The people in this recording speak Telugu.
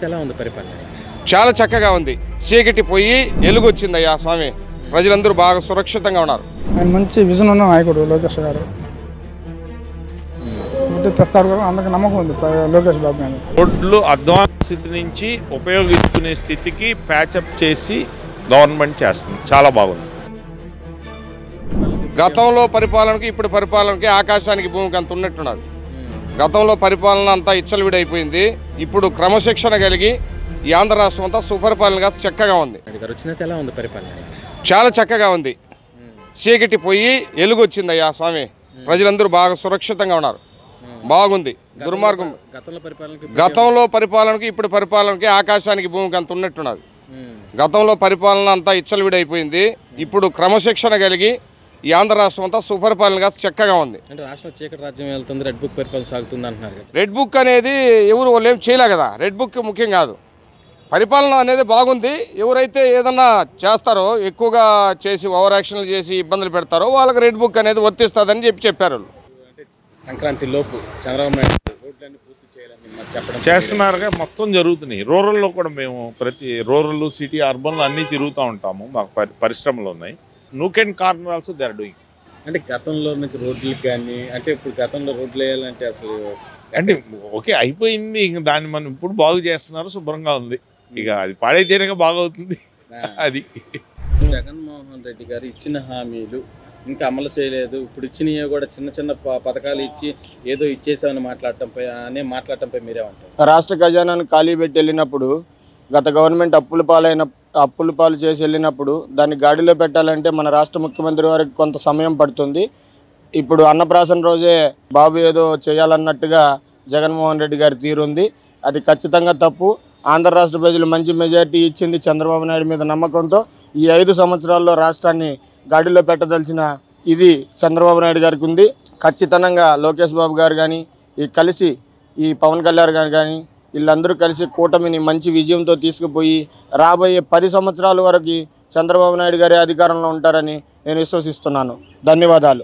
ఎలా ఉంది పరిపాలన? చాలా చక్కగా ఉంది. చీకటి పోయి వెలుగు వచ్చిందయ్యా స్వామి. ప్రజలందరూ బాగా సురక్షితంగా ఉన్నారు. ఆయన మంచి విజన్ ఉన్న నాయకుడు లోకేష్ గారు. తెస్తారు కూడా అందుకు నమ్మకం ఉంది లోకేష్ బాబు మీద. రోడ్లు అధ్వాన స్థితి నుంచి ఉపయోగించుకునే స్థితికి ప్యాచప్ చేసి గవర్నమెంట్ చేస్తుంది. చాలా బాగుంది. గతంలో పరిపాలనకి ఇప్పుడు పరిపాలనకి ఆకాశానికి భూమికి అంత ఉన్నట్టున్నది. గతంలో పరిపాలన అంతా ఇచ్చలవిడైపోయింది. ఇప్పుడు క్రమశిక్షణ కలిగి ఈ ఆంధ్ర రాష్ట్రం అంతా సుపరిపాలనగా చక్కగా ఉంది. ఎలా ఉంది పరిపాలన? చాలా చక్కగా ఉంది. చీకటి పోయి వెలుగు వచ్చిందయ్యా స్వామి. ప్రజలందరూ బాగా సురక్షితంగా ఉన్నారు. బాగుంది. దుర్మార్గం గతంలో పరిపాలనకి ఇప్పుడు పరిపాలనకి ఆకాశానికి భూమికి అంత ఉన్నట్టున్నది. గతంలో పరిపాలన అంతా ఇచ్చలవిడైపోయింది. ఇప్పుడు క్రమశిక్షణ కలిగి ఈ ఆంధ్ర రాష్ట్రం అంతా సుపరిపాలనగా చక్కగా ఉంది. అంటే రాష్ట్రం చీకటి రాజ్యం వెళ్తుంది, రెడ్ బుక్ పరిపాలన సాగుతుంది అంటున్నారు కదా. రెడ్ బుక్ అనేది ఎవరు వాళ్ళు ఏం చేయలే కదా. రెడ్ బుక్ ముఖ్యం కాదు. పరిపాలన అనేది బాగుంది. ఎవరైతే ఏదన్నా చేస్తారో ఎక్కువగా చేసి ఓవర్ యాక్షన్లు చేసి ఇబ్బందులు పెడతారో వాళ్ళకి రెడ్ బుక్ అనేది వర్తిస్తుందని చెప్పారు. సంక్రాంతి లోపు చంద్రబాబు నాయుడు రోడ్లన్నీ పూర్తి చేయాలని చెప్పడం చేస్తున్నారుగా. మొత్తం జరుగుతున్నాయి. రూరల్లో కూడా మేము ప్రతి రూరల్ సిటీ అర్బన్లో అన్నీ తిరుగుతూ ఉంటాము. మాకు పరిశ్రమలు ఉన్నాయి. Nook and corner also they are doing. అంటే గతంలో నుంచి రోడ్లకు కానీ అంటే ఇప్పుడు గతంలో రోడ్లు వేయాలంటే అసలు అంటే ఓకే అయిపోయింది. ఇంక దాన్ని మనం ఇప్పుడు బాగు చేస్తున్నారు. శుభ్రంగా ఉంది. ఇక అది పాడైతేనే బాగవుతుంది. అది జగన్మోహన్ రెడ్డి గారు ఇచ్చిన హామీలు ఇంకా అమలు చేయలేదు. ఇప్పుడు ఇచ్చినవి కూడా చిన్న చిన్న పథకాలు ఇచ్చి ఏదో ఇచ్చేసామని మాట్లాడటంపై మీరేమంటారు? రాష్ట్ర ఖజానాను ఖాళీ పెట్టి వెళ్ళినప్పుడు గత గవర్నమెంట్ అప్పుల పాలు చేసి వెళ్ళినప్పుడు దాన్ని గాడిలో పెట్టాలంటే మన రాష్ట్ర ముఖ్యమంత్రి వారికి కొంత సమయం పడుతుంది. ఇప్పుడు అన్నప్రాసన రోజే బాబు ఏదో చేయాలన్నట్టుగా జగన్మోహన్ రెడ్డి గారి తీరుంది. అది ఖచ్చితంగా తప్పు. ఆంధ్ర రాష్ట్ర ప్రజలు మంచి మెజారిటీ ఇచ్చింది చంద్రబాబు నాయుడు మీద నమ్మకంతో. ఈ 5 సంవత్సరాల్లో రాష్ట్రాన్ని గాడిలో పెట్టదలిచిన ఇది చంద్రబాబు నాయుడు గారికి ఉంది. ఖచ్చితంగా లోకేష్ బాబు గారు కానీ ఈ పవన్ కళ్యాణ్ గారు కానీ వీళ్ళందరూ కలిసి కూటమిని మంచి విజయంతో తీసుకుపోయి రాబోయే 10 సంవత్సరాల వరకు చంద్రబాబు నాయుడు గారి అధికారంలో ఉంటారని నేను విశ్వసిస్తున్నాను. ధన్యవాదాలు.